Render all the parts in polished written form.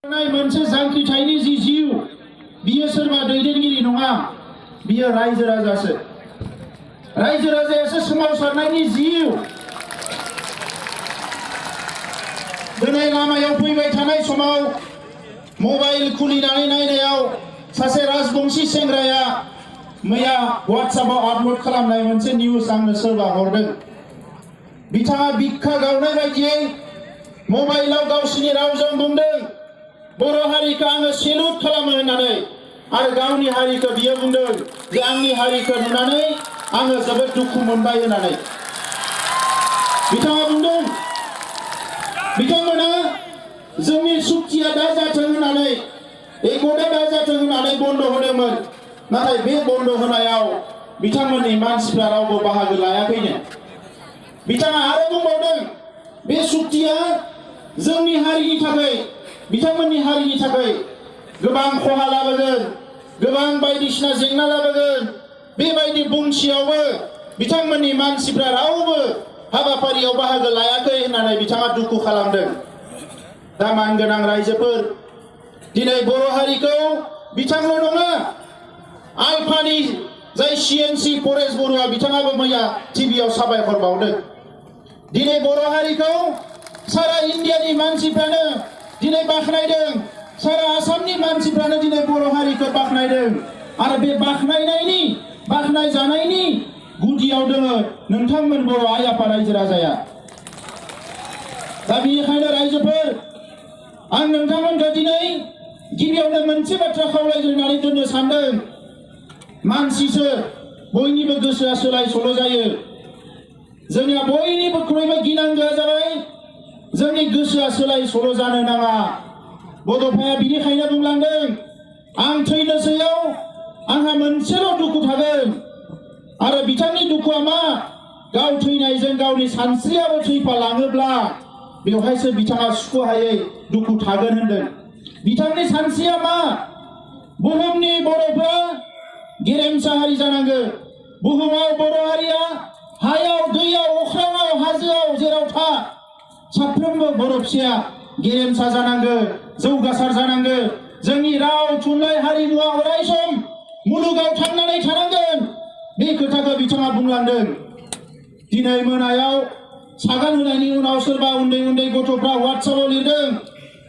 मोनसे जांख्रिथायनि जि जिउ बियो सोरबा दैदेनगिरि नङा, बियो रायजो राजासो। रायजो राजायासो सोमावसारनायनि जिउ। दिनै लामायाव फैबाय थानाय समाव मबाइल खुलिनानै नायनायाव सासे राजबंशी सेंग्राया मैया WhatsAppआव आपल'ड खालामनाय मोनसे निउज आंनो सोरबा हरदों। बिथाङा बिखा गावनाय बायदियै मबाइलाव गावसिनि रावजों बुंदों, बर' हारिखौ आङो सेलुट खालामो होननानै, आरो गावनि हारिखौ बियो बुंदों जे आंनि हारिखौ नुनानै आङो जोबोद दुखु मोनबाय होननानै। बिथाङा बुंदों बिथांमोना जोंनि सुक्तिया दा जाथों होननानै, एकता दा जाथों होननानै बन्द होदोंमोन, नाथाय बे बन्द होनायाव बिथांमोननि मानसिफ्रा रावबो बाहागो लायाखैनो। बिथाङा आरो बुंबावदों बे सुक्तिया जोंनि हारिनि थाखाय, बिथांमोननि हारिनि थाखाय गोबां खहा लाबोगोन, गोबां बायदिसिना जेंना लाबोगोन। बेबायदि बुंसेयावबो बिथांमोननि मानसिफ्रा रावबो हाबाफारियाव बाहागो लायाखै होननानै बिथाङा दुखु खालामदों। दा मानगोनां रायजोफोर, दिनै बर' हारिखौ बिथांल' नङा, आलफानि जाय CNC परेश बरुवा बिथाङाबो मैया टिभियाव साबायखर बावदों। दिनै बर' हारिखौ सारा इन्डियानि मानसिफ्रानो दिनै बाख्नायदों, सारा आसामनि मानसिफ्रानो दिनै बर' हारिखौ बाख्नायदों। आरो बे बाख्नाय जानायनि गुदियाव दङ नोंथांमोन बर' आइ आफा रायजो राजाया। दा बेनिखायनो रायजोफोर, आं नोंथांमोनखौ दिनै गिबियावनो मोनसे बाथ्रा खावलायग्रोनानै दोननो सानदों। मानसिसो, बयनिबो गोसोआ सोलाय सोल' जायो। जोंनिया बयनिबोख्रुइबो गिनांगौआ जाबाय जोंनि गोसोआ सोलाय सोल' जानो नाङा। बड'फाया बिनिखायनो बुंलांदों, आं थैनोसैयाव आंहा मोनसेल' दुखु थागोन, आरो बिथांनि दुखुआ मा? गाव थैनायजों गावनि सानस्रियाबो थैफालाङोब्ला बेवहायसो बिथाङा सुख'हायै दुखु थागोन होनदों। बिथांनि सानस्रिया मा? बुहुमनि बर'फ्रा गेरेमसा हारि जानांगौ। बुहुमाव बर' हारिया हायाव, दैयाव, अख्राङाव, हाजोआव जेराव था, साफ्रोमबो बर' फिसाया गेरेमसा जानांगौ, जौगासार जानांगौ। जोंनि राव, थुनलाइ, हारिमुवा अरायसम मुलुगाव थांनानै थानांगोन। बे खोथाखौ बिथाङा बुंलांदों। दिनै मोनायाव सागान होनायनि उनाव सोरबा उन्दै उन्दै गथ'फ्रा WhatsAppआव लिरदों,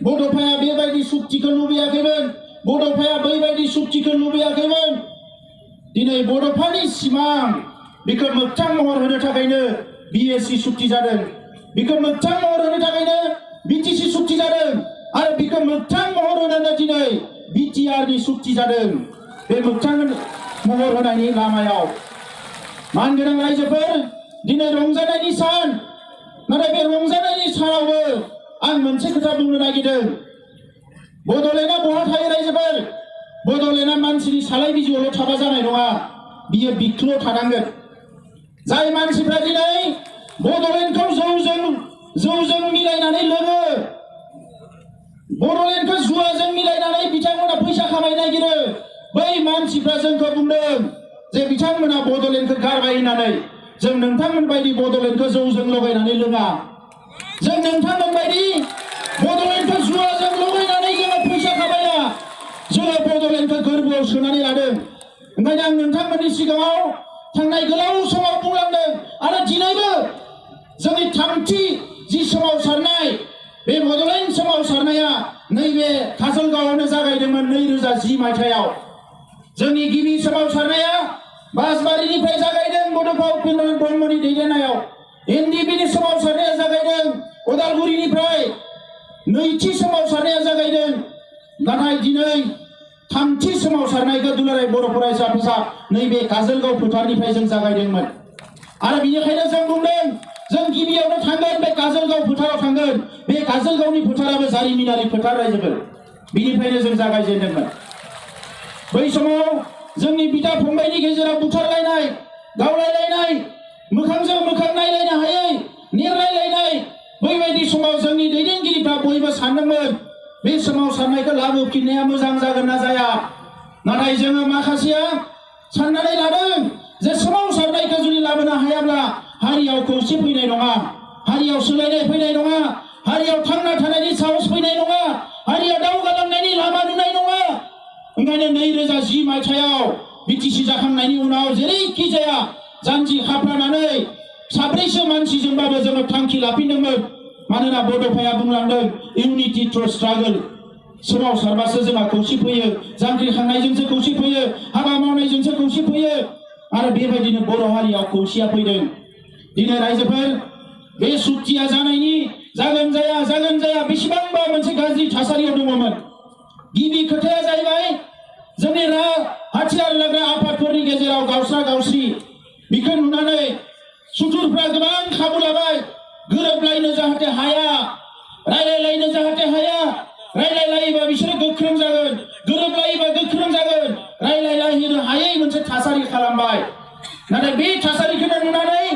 बड'फाया बेबायदि सुक्तिखौ लुबैयाखैमोन, बड'फाया बैबायदि सुक्तिखौ लुबैयाखैमोन। दिनै बड'फानि सिमां, बेखौ मोगथां महर होनो थाखायनो BSc सुक्ति जादों, बेखौ मोगथां महर होनो थाखायनो BTC सुक्ति जादों, आरो बेखौ मोगथां महर होनो दिनै BTR नि सुक्ति जादों। बे मोगथां महर होनायनि लामायाव मानगोनां रायजोफोर, दिनै रंजानायनि सान। नाथाय बे रंजानायनि सानावबो आं मोनसे खोथा बुंनो नागिरदों। बड'लेण्डआ बहा थायो रायजोफोर? बड'लेण्डआ मानसिनि सालाय बिजौआवल' थाबा जानाय नङा, बियो बिख्ल' थानांगोन। जाय मानसिफ्रा दिनै बड'लेण्डखौ जौजों मिलायनानै लोङो, बड'लेण्डखौ जुवाजों मिलायनानै बिथांमोना फैसा खामायनो नागिरो, बै मानसिफ्रा जोंखौ बुंदों जे बिथांमोना बड'लेण्डखौ गारबाय होननानै। जों नोंथांमोन बायदि बड'लेण्डखौ जौजों लगायनानै लोङा। जों नोंथांमोन बायदि बड'लेण्डखौ जुवाजों लगायनानै जोङो फैसा खामाया। जोङो बड'लेण्डखौ गोरबोआव सोनानै लादों। ओंखायनो आं नोंथांमोननि सिगाङाव थांनाय गोलाव समाव बुंलांदों, आरो दिनैबो जोंनि थामथि जि सोमावसारनाय, बे बड'लेण्ड सोमावसारनाया नैबे काजलगावआवनो जागायदोंमोन 2010 मायथाइयाव। जोंनि गिबि सोमावसारनाया बासबारिनिफ्राय जागायदों बड'फा उपेन्द्र ब्रह्मनि दैदेननायाव। NDPनि सोमावसारनाया जागायदों उदालगुरिनिफ्राय। नैथि सोमावसारनाया जागायदों। नाथाय दिनै थामथि सोमावसारनायखौ दुलाराय बर' फरायसा आफाद नैबे काजलगाव फोथारनिफ्राय जों जागायदोंमोन। आरो बिनिखायनो जों बुंदों, जों गिबियावनो थांगोन, बे काजलगाव फोथाराव थांगोन। बे काजलगावनि फोथाराबो जारिमिनारि फोथार रायजोफोर। बिनिफ्रायनो जों जागायजेनदोंमोन। बै समाव जोंनि बिदा फंबायनि गेजेराव बुथारलायनाय, गावलायलायनाय, मोखांजों मोखां नायलायनो हायै, नेरलायलायनाय, बैबायदि समाव जोंनि दैदेनगिरिफ्रा बयबो सानदोंमोन बे सोमावसारनायखौ लाबोफिननाया मोजां जागोन ना जाया। नाथाय जोङो माखासेया साननानै लादों जे सोमावसारनायखौ जुदि लाबोनो हायाब्ला हारियाव खौसे फैनाय नङा, हारियाव सोलायनाय फैनाय नङा, हारियाव थांना थानायनि साहस फैनाय नङा, हारिया दावगा ओंखायनो 2010 मायथाइयाव बिटिसि जाखांनायनि उनाव जेरैखि जाया जानजि खाफ्रानानै साब्रैसो मानसिजोंबाबो जोङो थांखि लाफिनदोंमोन मानोना बड'फाया बुंलांदों इउनिटि थ्रु स्ट्रागल सोमावसारबासो जोंहा खौसे फैयो जांख्रिखांनायजोंसो खौसे फैयो हाबा मावनायजोंसो खौसे फैयो आरो बेबायदिनो बर' हारियाव खौसेया फैदों दिनै रायजोफोर बे सुक्तिया जागोन जाया बेसेबांबा मोनसे गाज्रि थासारियाव दङमोन गिबि खोथाया जाहैबाय जोंनि हाथियार लाग्रा आफादफोरनि गेजेराव गावस्रा गावस्रि बेखौ नुनानै सुथुरफ्रा गोबां खाबु लाबाय गोरोबलायनो जाहाथे हाया रायलायलायनो जाहाथे हाया रायलायलायोबा बिसोरो गोख्रों जागोन गोरोबलायोबा गोख्रों जागोन रायलायलायनो हायै मोनसे थासारि खालामबाय नाथाय बे थासारिखौनो नुनानै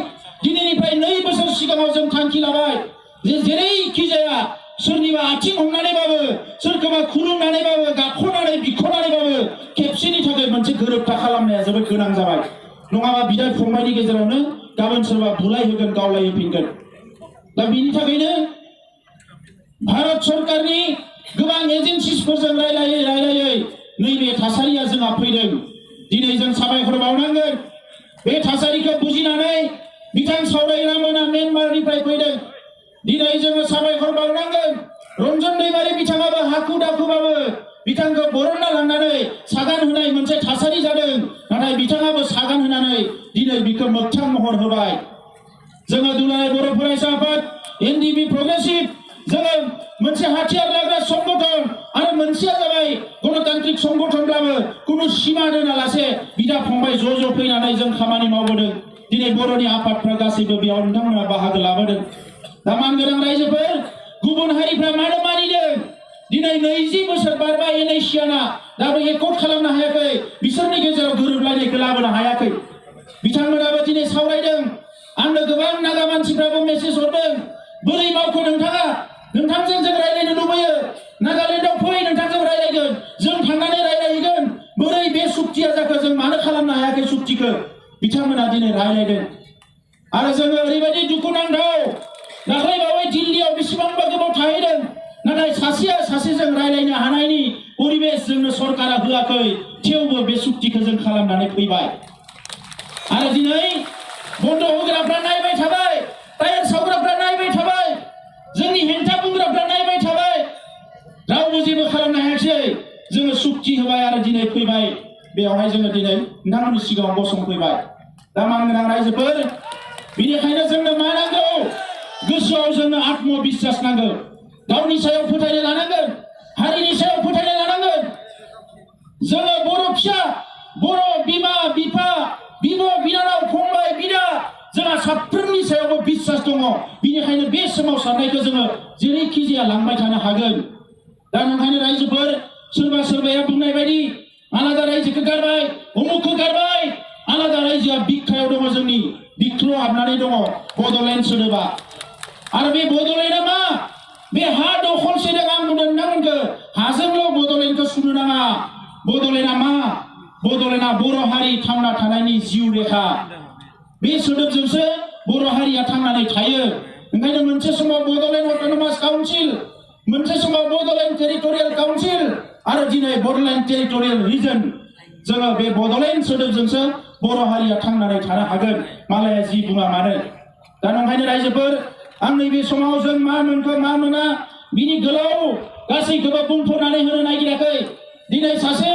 दिनैनिफ्राय 2 बोसोर सिगाङाव जों थांखि लाबाय जे जेरैखि जाया सोरनिबा आथिं हमनानैबाबो सोरखौबा खुलुमनानैबाबो गाख'नानै बिख'नानैबाबो खेबसेनि थाखाय मोनसे गोरोबथा खालामनाया जोबोद गोनां जाबाय नङाबा बिदा फंबायनि गेजेरावनो गाबोन सोरबा बुलाय होगोन गावलाय होफिनगोन दा बिनि थाखायनो भारत सरकारनि गोबां एजेन्सिफोरजों रायलायै नैबे थासारिया जोंहा फैदों दिनै जों साबायखर बावनांगोन बे थासारिखौ बुजिनानै बिथां सावरायग्रामोना म्यानमारनिफ्राय फैदों दिनै जोङो साबायखर बावनांगोन रन्जन दैमारि बिथाङाबो हाखु दाखुबाबो बिथांखौ बरनना लांनानै सागान होनाय मोनसे थासारि जादों नाथाय बिथाङाबो सागान होनानै दिनै बिखौ मोगथां महर होबाय जोङो दुलाराय बर' फरायसा आफाद एनडिपि प्रग्रेसिभ जोङो मोनसे हाथियार लाग्रा संगठन आरो मोनसेया जाबाय गणतान्त्रिक संगठनब्लाबो कुनु सीमा दोनालासे बिदा फंबाय ज' फैनानै जों खामानि मावबोदों दिनै बर'नि आफादफ्रा गासैबो बेयाव नोंथांमोना बाहागो लाबोदों दा मानगोनां रायजोफोर गुबुन हारिफ्रा मानो मानिदों दिनै 20 बोसोर बारबाय एनएसियाना दाबो एकर्ड खालामनो हायाखै बिसोरनि गेजेराव गोरोबलायनायखौ लाबोनो हायाखै बिथांमोनाबो दिनै सावरायदों आंनो गोबां नागा मानसिफ्राबो मेसेज हरदों बोरै मावखो नोंथाङा नोंथांजों जों रायलायनो लुबैयो नागालेन्डआव फै नोंथांजों रायलायगोन जों थांनानै रायलायहैगोन बोरै बे सुक्तिया जाखो जों मानो खालामनो हायाखै सुक्तिखौ बिथांमोना दिनै रायलायदों आरो जोङो ओरैबायदि दुखुनांथाव दाख्लै बावै दिल्लीयाव बेसेबांबा गोबाव थाहैदों नाथाय सासेया सासेजों रायलायनो हानायनि परिबेस जोंनो सरकारा होआखै थेवबो बे सुक्तिखौ जों खालामनानै फैबाय आरो दिनै बन्द होग्राफ्रा नायबाय थाबाय टायार सावग्राफ्रा नायबाय थाबाय जोंनि हेंथा बुंग्राफ्रा नायबाय थाबाय रावबो जेबो खालामनो हायाखै जोङो सुक्ति होबाय आरो दिनै फैबाय बेयावहाय जोङो दिनै नोंथांमोननि सिगाङाव गसंफैबाय दा मानगोनां रायजोफोर बेनिखायनो जोंनो मा नांगौ गोसोआव जोंनो आत्मबिश्वास नांगौ गावनि सायाव फोथायनाय लानांगोन हारिनि सायाव फोथायनाय लानांगोन जोङो बर' फिसा बर' बिमा बिफा बिब' बिनानाव फंबाय बिदा जोंहा साफ्रोमनि सायावबो बिश्वास दङ बेनिखायनो बे सोमावसारनायखौ जोङो जेरैखि जाया लांबाय थानो हागोन दा ओंखायनो रायजोफोर सोरबाया बुंनाय बायदि आलादा रायजोखौ गारबाय उमुखखौ गारबाय आलादा रायजोआ बिखायाव दङ जोंनि बिख्ल' हाबनानै दङ बड'लेण्ड सोदोबा आरो बे बड'लेण्डआ मा बे हा दखल सोदों आं बुंदों नोंथांमोनखौ हाजोंल' बड'लेण्डखौ सुनो नाङा बड'लेण्डआ मा बड'लेण्डआ बर' हारि थांना थानायनि जिउ रेखा बे सोदोबजोंसो बर' हारिया थांनानै थायो ओंखायनो मोनसे समाव बड'लेण्ड अट'नमास काउन्सिल मोनसे समाव बड'लेण्ड टेरिटरियेल काउन्सिल आरो दिनै बड'लेण्ड टेरिटरियेल रिजन जोङो बे बड'लेण्ड सोदोबजोंसो बर' हारिया थांनानै थानो हागोन मालाया जि बुङा मानो दा ओंखायनो रायजोफोर आं नैबे समाव जों मा मोनखो मा मोना बिनि गोलाव गासैखौबो बुंफोरनानै होनो नागिराखै दिनै सासे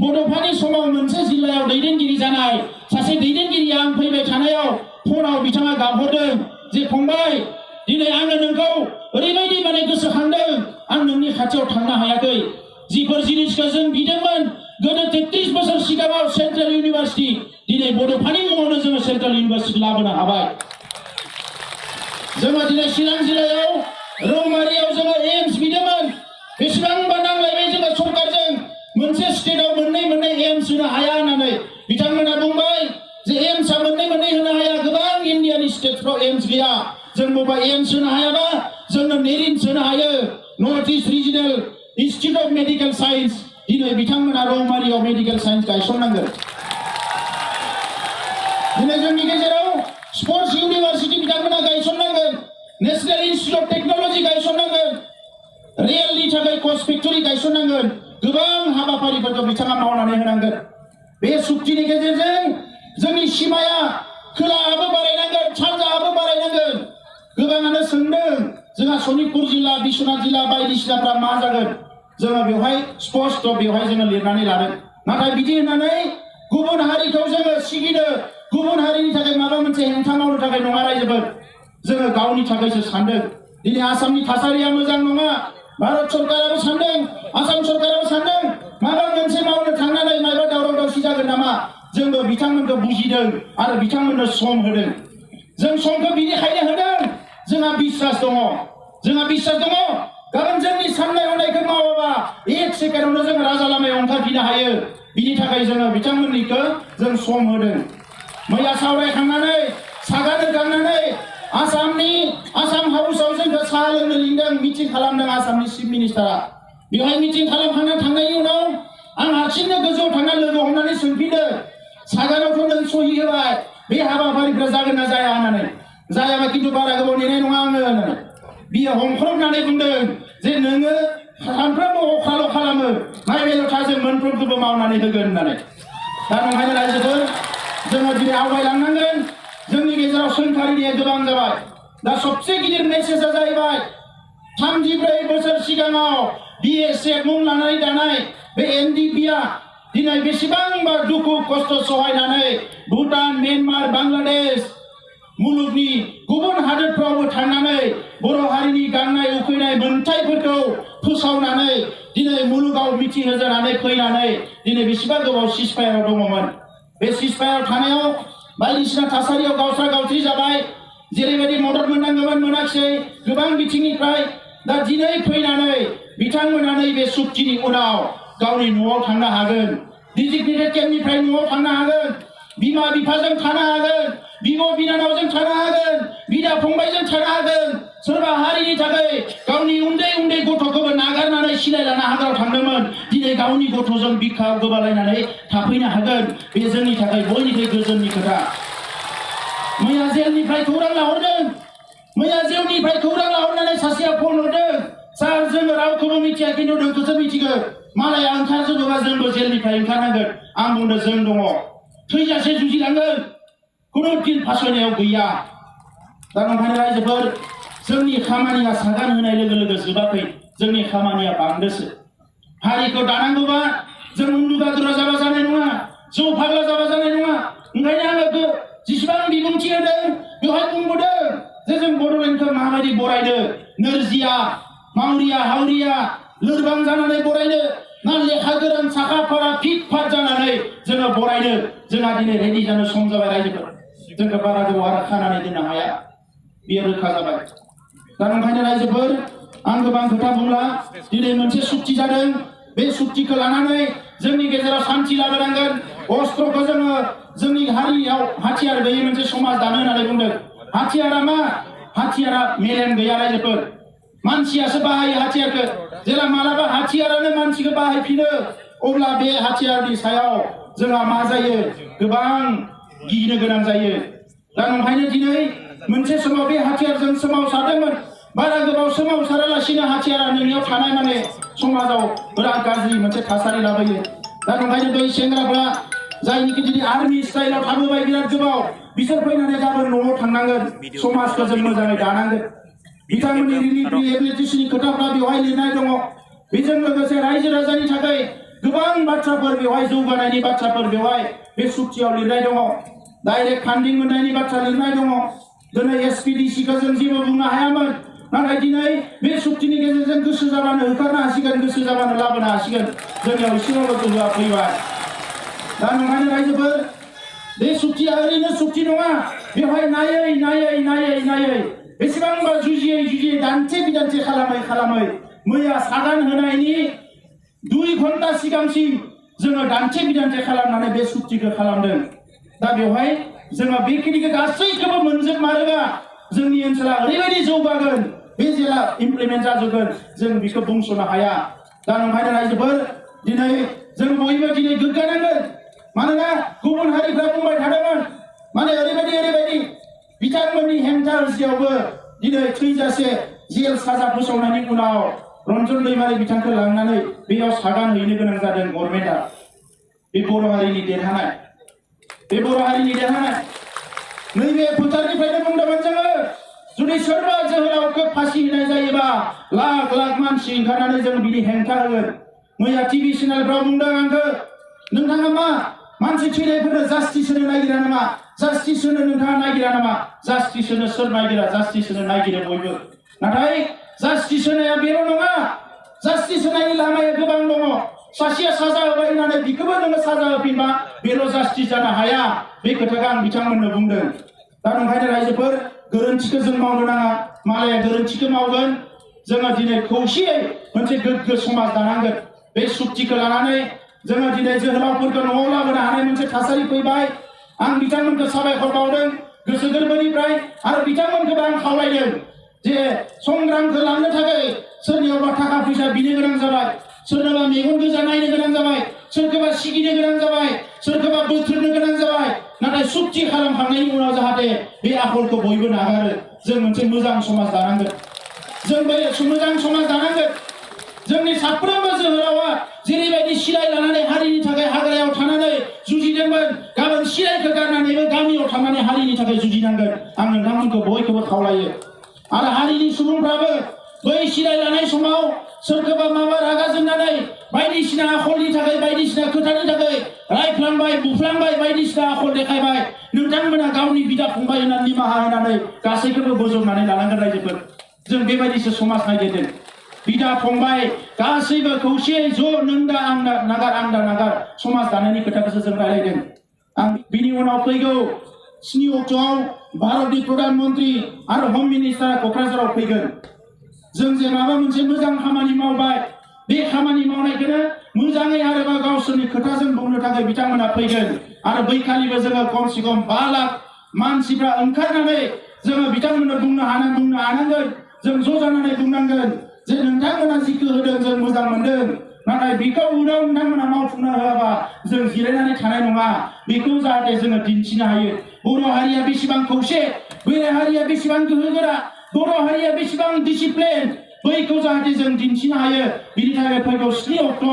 बड'फानि समाव मोनसे जिल्लायाव दैदेनगिरि जानाय सासे दैदेनगिरिया आं फैबाय थानायाव फनाव बिथाङा गाबहरदों जे फंबाय दिनै आङो नोंखौ ओरैबायदि माने गोसोखांदों आं नोंनि खाथियाव थांनो हायाखै जिफोर जिनिसखौ जों बिदोंमोन गोदो 33 बोसोर सिगाङाव सेन्ट्रेल इउनिभार्सिटि दिनै बड'फानि मुङावनो जोङो सेन्ट्रेल इउनिभार्सिटि लाबोनो हाबाय जोङो दिनै चिरां जिल्लायाव रौमारियाव जोङो एम्स बिदोंमोन बेसेबांबा नांलायबाय जोङो सरकारजों मोनसे स्टेटआव मोननै एम्स होनो हाया होननानै बिथांमोना बुंबाय जे एम्सआ मोननै होनो हाया गोबां इन्डियानि स्टेटफ्राव एम्स गैया जों बबेबा एम्स होनो हायाबा जोंनो नेरिन्स होनो हायो north east regional institute of medical science दिनै बिथांमोना रौमारियाव मेडिकेल साइन्स गायसननांगोन दिनै जोंनि गेजेराव स्पर्ट्स इउनिभार्सिटि बिथांमोना गायसननांगोन नेशनेल इन्स्टिट्युट अफ टेक्न'लजि गायसननांगोन रेलनि थाखाय कच फेक्टरि गायसननांगोन गोबां हाबाफारिफोरखौ बिथाङा मावनानै होनांगोन बे सुक्तिनि गेजेरजों जोंनि सिमाया खोलाहाबो बारायनांगोन सानजाहाबो बारायनांगोन गोबाङानो सोंदों जोंहा सनितपुर जिल्ला बिश्वनाथ जिल्ला बायदिसिनाफ्रा मा जागोन जोङो बेवहाय स्पष्ट बेवहाय जोङो लिरनानै लादों नाथाय बिदि होननानै गुबुन हारिखौ जोङो सिगिनो गुबुन हारिनि थाखाय माबा मोनसे हेंथा मावनो थाखाय नङा रायजोफोर जोङो गावनि थाखायसो सानदों दिनै आसामनि थासारिया मोजां नङा भारत सरकाराबो सानदों आसाम सरकाराबो सानदों माबा मोनसे मावनो थांनानै माबा दावराव दावसि जागोन नामा जोंबो बिथांमोनखौ बुजिदों आरो बिथांमोननो सम होदों जों समखौ बिनिखायनो होदों जोंहा बिश्वास दङ गाबोन जोंनि साननाय हनायखौ मावाबा एक सेकेन्डआवनो जों राजा लामायाव ओंखारफिननो हायो बिनि थाखाय जोङो बिथांमोननिखौ जों सम होदों मैया सावरायखांनानै सागान होखांनानै आसाम हाउसआव जोंखौ साहा लोंनो लिंदों मिटिं खालामदों आसामनि चिफ मिनिस्टारा बेवहाय मिटिं खालामखांना थांनायनि उनाव आं हारसिंनो गोजौआव थांना लोगो हमनानै सोंफिनदों सागानावथ' नों सहि होबाय बे हाबाफारिफ्रा जागोन ना जाया होननानै जायाबा खिन्थु बारा गोबाव नेनाय नङा आङो होननानै बियो हमख्रबनानै बुंदों जे नोङो सानफ्रोमबो अखाल' खालामो नायबायल' था जों मोनफ्रोमखौबो मावनानै होगोन होननानै दा नंखायनो रायजोफोर जोङो दिनै आवगायलांनांगोन जोंनि गेजेराव सोंखारिनाया गोबां जाबाय दा सबसे गिदिर मेसेजआ जाहैबाय 34 बोसोर सिगाङाव BSF मुं लानानै दानाय बे NDPआ दिनै बेसेबांबा दुखु खस्थ सहायनानै भुटान म्यानमार बांलादेश मुलुगनि गुबुन हादोरफ्रावबो थांनानै बर' हारिनि गांनाय उखैनाय मोनथायफोरखौ फोसावनानै दिनै मुलुगाव मिथिहोजानानै फैनानै दिनै बेसेबा गोबाव सिजफायाराव दङमोन बे सिजफायाराव थानायाव बायदिसिना थासारियाव गावस्रा गावस्रि जाबाय जेरैबायदि मदद मोननांगौमोन मोनाखिसै गोबां बिथिंनिफ्राय दा दिनै फैनानै बिथांमोना नैबे सुक्तिनि उनाव गावनि न'आव थांनो हागोन डिजिग्नेटेड केम्पनिफ्राय न'आव थांनो हागोन बिमा बिफाजों थानो हागोन बिब' बिनानावजों थानो हागोन बिदा फंबायजों थानो हागोन सोरबा हारिनि थाखाय गावनि उन्दै उन्दै गथ'खौबो नागारनानै सिलायलाना हाग्रायाव थांदोंमोन दिनै गावनि गथ'जों बिखा गोबालायनानै थाफैनो हागोन बे जोंनि थाखाय बयनिख्रुइ गोजोननि खोथा मैया जेलनिफ्राय खौरां लाहरनानै सासेया फन हरदों सार जोङो रावखौबो मिथिया खिन्थु नोंखौसो मिथिगौ मालाया ओंखारजोबोबा जोंबो जेलनिफ्राय ओंखारनांगोन आं बुंदों जों दङ थैजासे जुजिलांगोन खुनु दिन फासयनायाव गैया दा नंखायनो रायजोफोर जोंनि खामानिया सागान होनाय लोगो लोगो जोबाखै जोंनि खामानिया बांदोंसो हारिखौ दानांगौबा जों उन्दुगादुरा जाबा जानाय नङा जौ फाग्ला जाबा जानाय नङा ओंखायनो आङो जेसेबां बिबुंथि होदों बेवहाय बुंबोदों जे जों बड'लेण्डखौ माबायदि बरायनो नोरजिया मावरिया हावरिया लोरबां जानानै बरायनो ना लेखा गोरों साखा फारा फिट फाट जानानै जोङो बरायनो जोंहा दिनै रेडि जानो सम जाबाय रायजोफोर जोंखौ बारा गोबाव आरो खानानै दोननो हाया बेयो रोखा जाबाय दा ओंखायनो रायजोफोर आं गोबां खोथा बुंला दिनै मोनसे सुक्ति जादों बे सुक्तिखौ लानानै जोंनि गेजेराव शान्ति लाबोनांगोन अस्त्रखौ जोङो जोंनि हारियाव हाथियार गैयै मोनसे समाज दानो होननानै बुंदों हाथियारा मा हाथियारा मेलेम गैया रायजोफोर मानसियासो बाहायो हाथियारखौ जेला मालाबा हाथियारानो मानसिखौ बाहायफिनो अब्ला बे हाथियारनि सायाव जोंहा मा जायो गोबां गिनो गोनां जायो दा ओंखायनो दिनै मोनसे समाव बे हाथियारजों सोमावसारदोंमोन बारा गोबाव सोमावसारालासिनो हाथियारा नोंनियाव थानाय माने समाजाव बिराद गाज्रि मोनसे थासारि लाबोयो दा ओंखायनो बै सेंग्राफ्रा जायनिखि दिनै आर्मि स्टाइलाव थाबोबाय बिराद गोबाव बिसोर फैनानै गाबोन न'आव थांनांगोन समाजखौ जों मोजाङै दानांगोन बिथांमोननि रिलिफ रिहेबिलिटेसननि खोथाफ्रा बेवहाय लिरनाय दङ बेजों लोगोसे रायजो राजानि थाखाय गोबां बाथ्राफोर बेवहाय जौगानायनि बाथ्राफोर बेवहाय बे सुक्तियाव लिरनाय दङ डाइरेक्ट फान्डिं मोननायनि बाथ्रा लिरनाय दङ दिनै SPDC-खौ जों जेबो बुंनो हायामोन नाथाय दिनै बे सुक्तिनि गेजेरजों गोसो जाबानो होखारनो हासिगोन गोसो जाबानो लाबोनो हासिगोन जोंनियाव एसेबाबो गोहोआ फैबाय दा नंखायनो रायजोफोर बे सुक्तिया ओरैनो सुक्ति नङा बेवहाय नायै बेसेबांबा जुजियै दान्थे बिदान्थे खालामै मैया सागान होनायनि 2 घन्टा सिगांसिम जोङो दान्थे बिदान्थे खालामनानै बे सुक्तिखौ खालामदों दा बेवहाय जोङो बेखिनिखौ गासैखौबो मोनजोबमारोबा जोंनि ओनसोला ओरैबायदि जौगागोन बे जेला इमप्लिमेन्ट जाजोबगोन जों बेखौ बुंस'नो हाया दा नंखायनो रायजोफोर दिनै जों बयबो दिनै गोग्गानांगोन मानोना गुबुन हारिफ्रा बुंबाय थादोंमोन माने ओरैबायदि बिथांमोननि हेंथा होसेयावबो दिनै थैजासे जेल साजा फोसावनायनि उनाव रन्जन दैमारि बिथांखौ लांनानै बेयाव सागान हैनो गोनां जादों गभर्नमेन्टआ। बे बर' हारिनि देरहानाय, बे बर' हारिनि देरहानाय। नैबे फोथारनिफ्रायनो बुंदोंमोन जोङो, जुदि सोरबा जोहोलावखौ फासि होनाय जायोबा लाख लाख मानसि ओंखारनानै जों बिनि हेंथा होगोन। मैया टिभि चेनेलफ्राव बुंदों आंखौ, नोंथाङा मा मानसि थैनायफोरनो जास्टिस होनो नागिरा नामा? जास्टिस होनो नोंथाङा नागिरा नामा? जास्टिस होनो सोर नागिरा? जास्टिस होनो नागिरो बयबो। नाथाय जास्टिस होनाया बेल' नङा, जास्टिस होनायनि लामाया गोबां दङ। सासेया साजा होबाय होननानै बिखौबो नोङो साजा होफिनबा बेल' जास्टिस जानो हाया। बे खोथाखौ आं बिथांमोननो बुंदों। दा ओंखायनो रायजोफोर, गोरोन्थिखौ जों मावनो नाङा, मालाया गोरोन्थिखौ मावगोन। जोङो दिनै खौसेयै मोनसे गोग्गो समाज दानांगोन। बे सुक्तिखौ लानानै जोङो दिनै जोहोलावफोरखौ न'आव लाबोनो हानाय मोनसे थासारि फैबाय। आं बिथांमोनखौ साबायखर बावदों गोसो गोरबोनिफ्राय, आरो बिथांमोनखौबो आं खावलायदों जे संग्रामखौ लांनो थाखाय सोरनियावबा थाखा फैसा बिनो गोनां जाबाय, सोरनोबा मेगन गोजा नायनो गोनां जाबाय, सोरखौबा सिगिनो गोनां जाबाय, सोरखौबा बोथ्रोदनो गोनां जाबाय। नाथाय सुक्ति खालामखांनायनि उनाव जाहाथे बे आखलखौ बयबो नागारो। जों मोनसे मोजां समाज दानांगोन, जों बे मोजां समाज दानांगोन। जोंनि साफ्रोमबो जोहोलावा जेरैबायदि सिलाय लानानै हारिनि थाखाय हाग्रायाव थानानै जुजिदोंमोन, गाबोन सिलायखौ गारनानैबो गामियाव थांनानै हारिनि थाखाय जुजिनांगोन। आं नोंथांमोनखौ बयखौबो खावलायो। आरो हारिनि सुबुंफ्राबो बै सिलाय लानाय समाव सोरखौबा माबा रागा जोंनानै बायदिसिना आखलनि थाखाय, बायदिसिना खोथानि थाखाय रायफ्लांबाय, बुफ्लांबाय, बायदिसिना आखल देखायबाय, नोंथांमोना गावनि बिदा फंबाय होननानै निमाहा होनानै गासैखौबो बोजबनानै लानांगोन। रायजोफोर, जों बेबायदिसो समाज नागिरदों। बिदा फंबाय गासैबो खौसेयै ज' नों दा आं नागार, आं दा नागार समाज दानायनि खोथाखौसो जों रायलायदों। आं बिनि उनाव फैगौ 7 अक्ट'आव भारतनि प्रधान मन्त्रि आरो हम मिनिस्टारा क'क्राझाराव फैगोन। जों जे माबा मोनसे मोजां खामानि मावबाय, बे खामानि मावनायखौनो मोजाङै आरोबाव गावसोरनि खोथाजों बुंनो थाखाय बिथांमोना फैगोन। आरो बैखालिबो जोङो खमसे खम 5 लाख मानसिफ्रा ओंखारनानै जोङो बिथांमोननो बुंनो हानांगोन। जों ज' जानानै बुंनांगोन जे नोंथांमोना जिखौ होदों जों मोजां मोनदों, नाथाय बेखौ उनाव नोंथांमोना मावफुंनो होआबा जों जिरायनानै थानाय नङा। बेखौ जाहाथे जोङो दिन्थिनो हायो। बर' हारिया बेसेबां खौसे, बर' हारिया बेसेबां गोहोगोरा, बर' हारिया बेसेबां डिसिप्लिन, बैखौ जाहाथे जों दिन्थिनो हायो। बिनि थाखाय फैगौ 7 अक्ट'